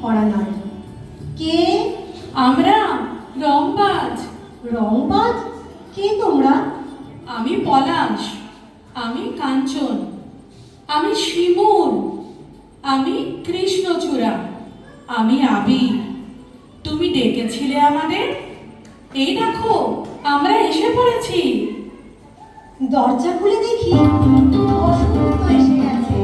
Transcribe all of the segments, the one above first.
ভরা নয়। কে? আমরা রংবাজ। রংবাজ? কে তোমরা? আমি পলাশ, আমি কাঞ্চন, আমি শিমুল, আমি কৃষ্ণচূড়া, আমি আবির। তুমি ডেকেছিলে আমাদের? এই দেখো আমরা এসে পড়েছি। দরজা খুলে দেখি বসন্ত এসে গেছে।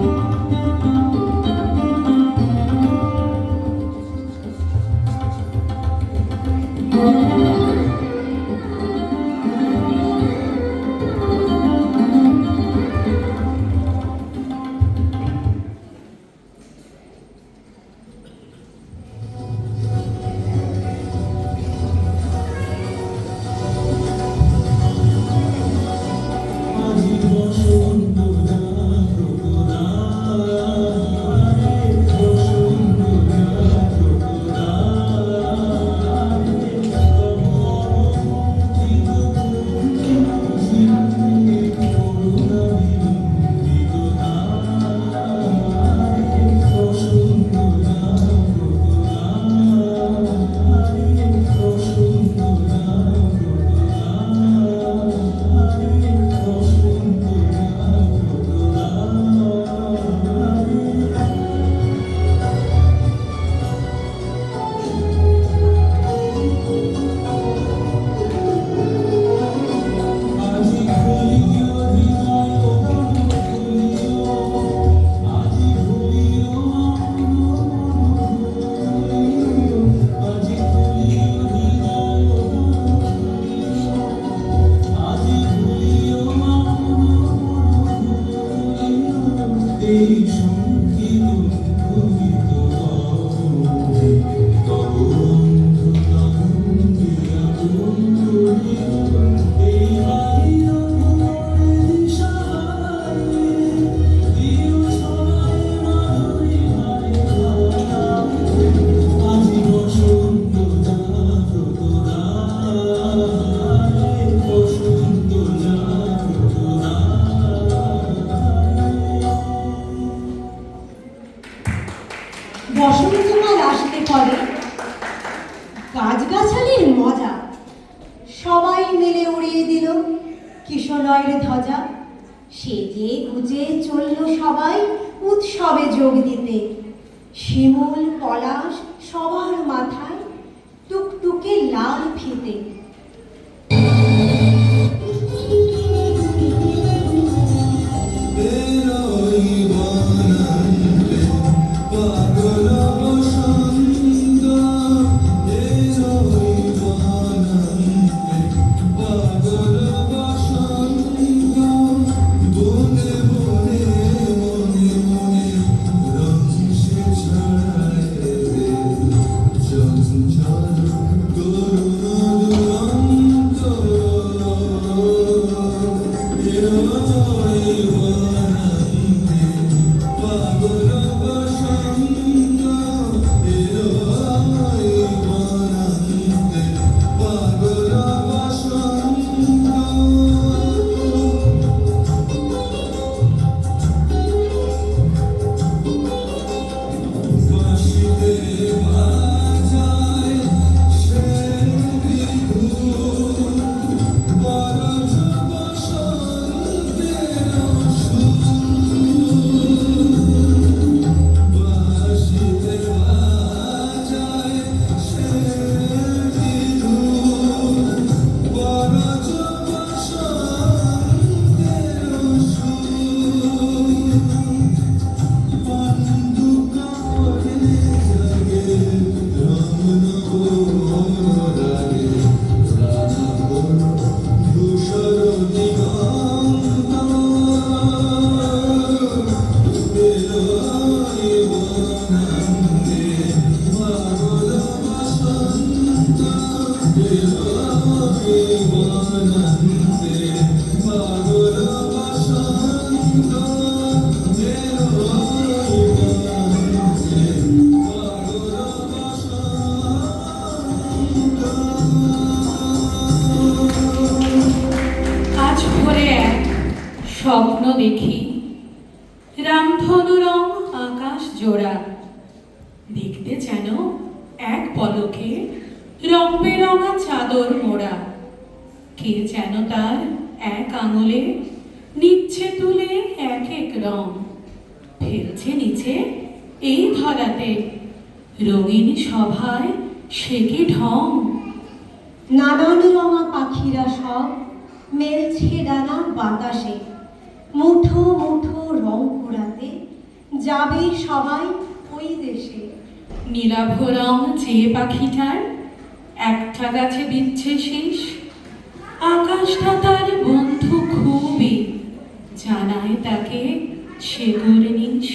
বসন্তকাল আসতে পরে গাছগাছালির মজা, সবাই মিলে উড়িয়ে দিল কিশলয়ের ধ্বজা। সেজে গুজে চলল সবাই উৎসবে যোগ দিতে। শিমুল পলাশ সবার মাথায় টুকটুকে লাল ফিতে। স্বপ্ন দেখি রামধনু রং আকাশ জোড়া, দেখতে যেন এক পলকে রং বেরঙা চাদর মোড়া। কে যেন তার এক আঙুলে নিচ্ছে তুলে এক এক রং, ফেলছে নিচে এই ধরাতে রঙিন সভায় সে কি ঢং। নানান রঙা পাখিরা সব মেলছে ডানা বাতাসে, মুঠো মুঠো রং কুড়াতে যাবে সবাই ওই দেশে। নীলাভ রং যে পাখিটার একটা গাছে দিচ্ছে শীষ, আকাশটা তার বন্ধু খুবই, জানায় তাকে সে গুরনিশ।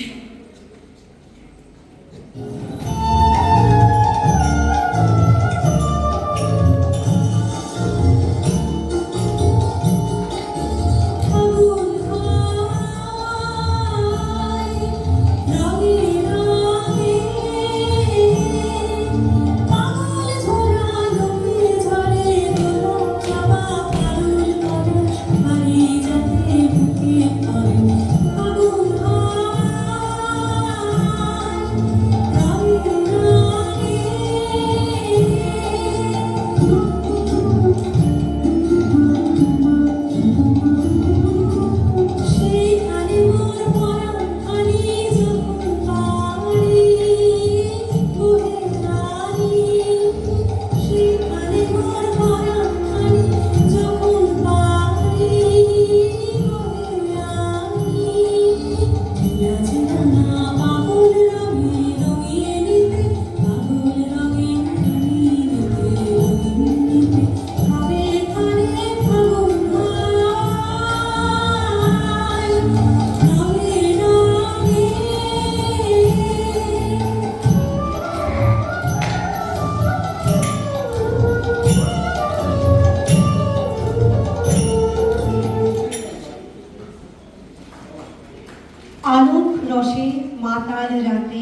আলোক রসে মাতাল রাতে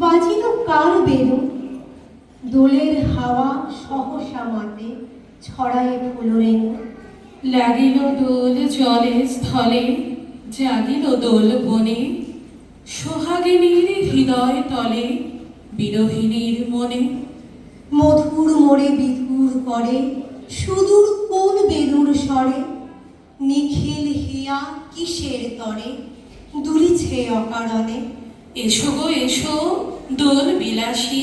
বাজিল কার বেদু, দোলের হাওয়া সহসা মাতে ছড়ায় ফুলরেণু। লাগিল দোল জলে স্থলে, জাগিল দোল বনে, সোহাগিনীর হৃদয় তলে বিরহিণীর মনে। মধুর মোড়ে বিধুর করে সুদূর কোন বেদুর স্বরে, নিখিল হিয়া কিসের তরে দুলিছে অকারণে। এসো গো এসো দোল বিলাসী,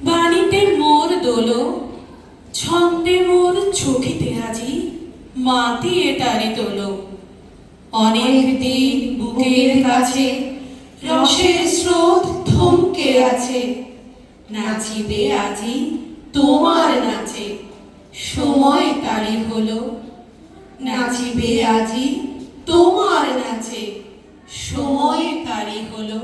বাণীতে মোর দোল, ছন্দে মোর চোখিতে আজি মাতিয়ে তারি তোলো। অনেক দিন বুকের কাছে রসের স্রোত থমকে আছে, নাচিবে আজি তোমার নাচে সময় তারি হলো। নাচিবে আজি তোমার নাচে সময় তারি হলো।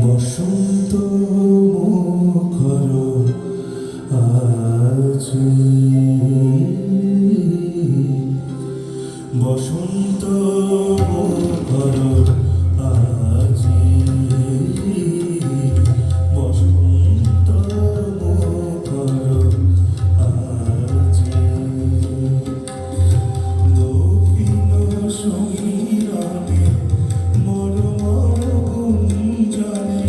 বসন্ত মুখর আছে, বসন্ত মুখর আছে, বসন্ত মুখর আছে। দক্ষিণ সমীরণে মর মর গুঞ্জনে,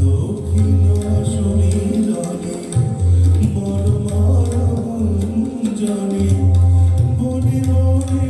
দক্ষিণ সমীরণে মর মর গুঞ্জনে, বনে বনে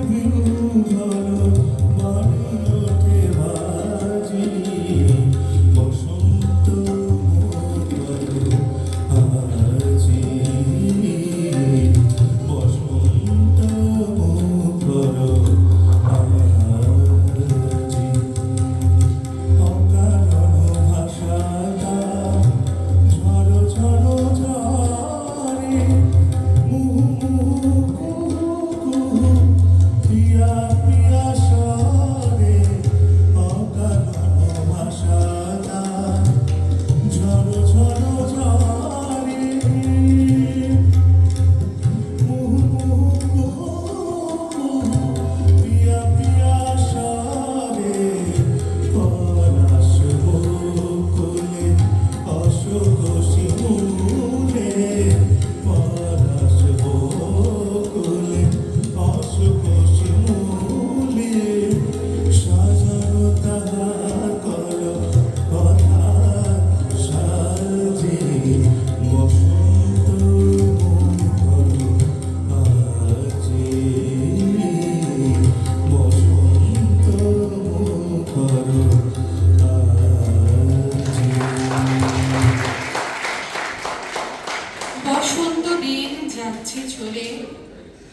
বসন্ত দিন যাচ্ছে চলে,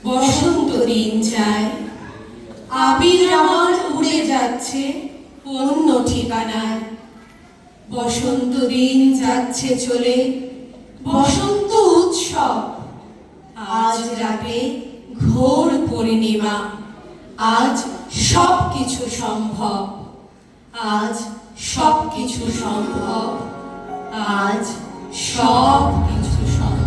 বসন্ত দিন যায়, আবির আমার উড়ে যাচ্ছে অন্য ঠিকানায়। বসন্ত দিন যাচ্ছে চলে, বসন্ত উৎসব, আজ রাতে ঘোর পূর্ণিমা, আজ সব কিছু সম্ভব, আজ সব কিছু সম্ভব, আজ সব কিছু সম্ভব।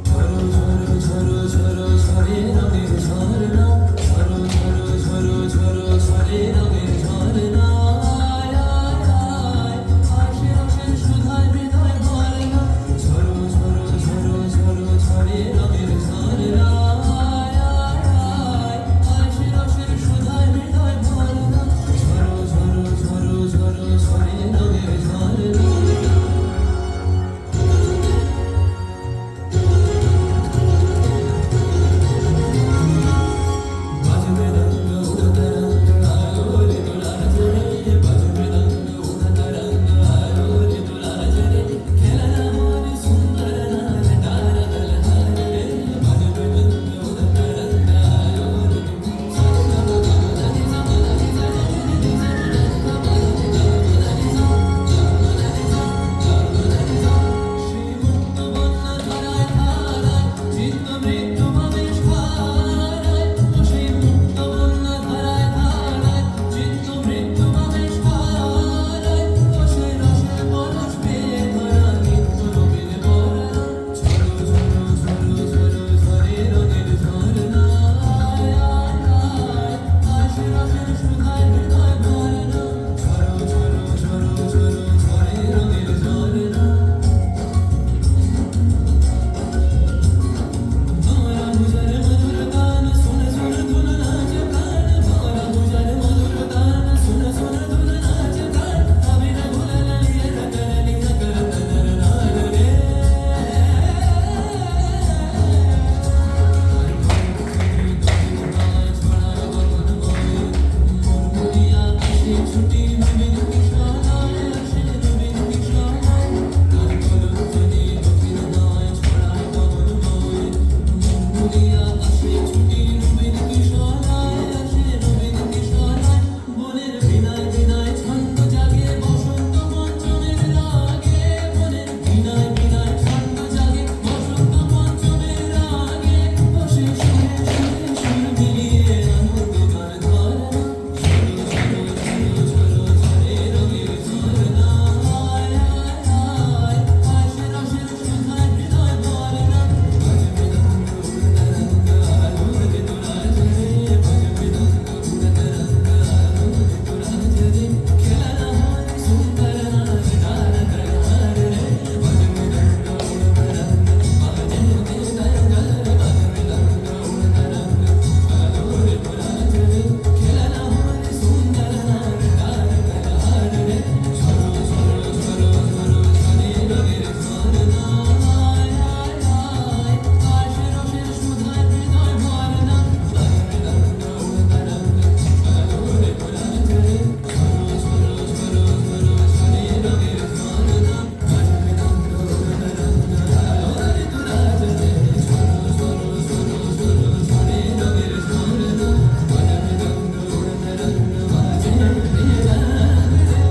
ঝরো ঝরো ঝরো ঝরো ঝরে রঙের ঝরনা, ঝরো ঝরো ঝরো ঝরো ঝরে রঙের ঝরনা। আয় আয় আয়, আশে রসের সুধায় হৃদয় ভরনা, ঝরো ঝরো ঝরো ঝরো ঝরে রঙের ঝরনা। আয় আয় আয়, আশে রসের সুধায় হৃদয় ভরনা, ঝরো ঝরো ঝরো ঝরো ঝরে রঙের ঝরনা। বাজবে রঙ্গ উড়তা রঙ্গ আলো রে দোলা জরে, বাজবে রঙ্গ উড়তা রঙ্গ আলো রে দোলা জরে, খেলা আমার সুন্দর নাচ তারা দলহার রে, বাজবে রঙ্গ উড়তা রঙ্গ আলো রে শ্রীমন্ত বন্যা ধরায় ধারায়, চিত্ত মৃত্যু ভাবেশ হারায়। শ্রীমন্ত বন্যা ধরায় ধারায়, চিত্ত মৃত্যু ভাবেশ হারায়। রসে রসে পরশ পেয়ে ধরা, নিত্য নবীন বরণা, ঝরো ঝরো ঝরো ঝরো ঝরে রঙের ঝরনা। আয় আয় আয়, আশে রসের সুধায় হৃদয় ভরনা, ঝরো ঝরো ঝরো ঝরো ঝরে রঙের ঝরনা। ভঁवरा गुजर मधुर गान, सुन सुन धुन नाच गान। भँवरा गुजर मधुर गान, सुन सुन धुन नाच गान। अबिर भुलल लिए रगरली नगर नगर नार रे। मुरमुरिया आशे छुटी नवीन किशानाय, आशे नवीन किशानाय। कांतल जनी दक्षिण नाय, ছড়ায় গগন ময়। মুরমুরিয়া আশে ছুটি নবীন কিশোরায়, আসে নবীন কিশোরায়। বনের বিনায় বিনায় ছন্দ জাগে, বসন্ত পঞ্চমের রাগে। বনের বিনায় বিনায় ছন্দ জাগে, বসন্ত পঞ্চমের রাগে। বসে সুরে সুরে সুর মিলিয়ে আনন্দ গান ধরনা, ঝরো ঝরো ঝরো ঝরো ঝরে রঙের ঝরনা। আয় আয় আয়, আশে রসের সুধায় হৃদয় ভরনা, বাজবে রঙ্গ উড়তা রঙ্গ আলো রে দোলা জরে, বাজবে রঙ্গ উড়তা রঙ্গ আলো রে দোলা জরে, খেলা আমার সুন্দর নাচ তারা দলহার রে, বাজবে রঙ্গ উড়তা রঙ্গ বাজে দে গঙ্গা, বাজবে রঙ্গ উড়তা রঙ্গ আলো রে দোলা জরে, খেলা আমার সুন্দর নাচ তারা দলহার রে, ঝরো ঝরো ঝরো ঝরো ঝরে রঙের ঝরনা। আয় আয় আয়, আশে রসের সুধায় হৃদয় ভরনা, বাজবে রঙ্গ উড়তা রঙ্গ আলো রে দোলা জরে, ঝরো ঝরো ঝরো ঝরো ঝরে রঙের ঝরনা। বাজবে রঙ্গ উড়তা রঙ্গ আলো রে দোলা জরে, ঝরো ঝরো ঝরো ঝরো ঝরে রঙের ঝরনা। বাজবে রঙ্গ উড়তা রঙ্গ বাজে প্রিয় গান রে।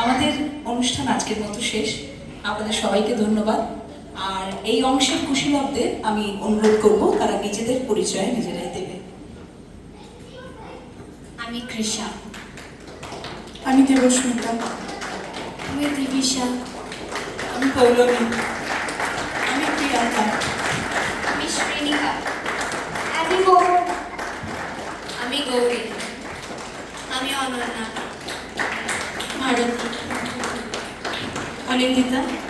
আমাদের অনুষ্ঠান আজকের মতো শেষ। আপনাদের সবাইকে ধন্যবাদ। আর এই অংশের কুশীলবদের আমি অনুরোধ করব তারা নিজেদের পরিচয় নিজেরাই দেবে। আমি কৃষা, আমি দেবস্মিতা, আমি দিবিশা, আমি পৌলমী, আমি প্রিয়াঙ্কা, আমি শ্রেণিকা, আমি মোহন, নিবেদিতা।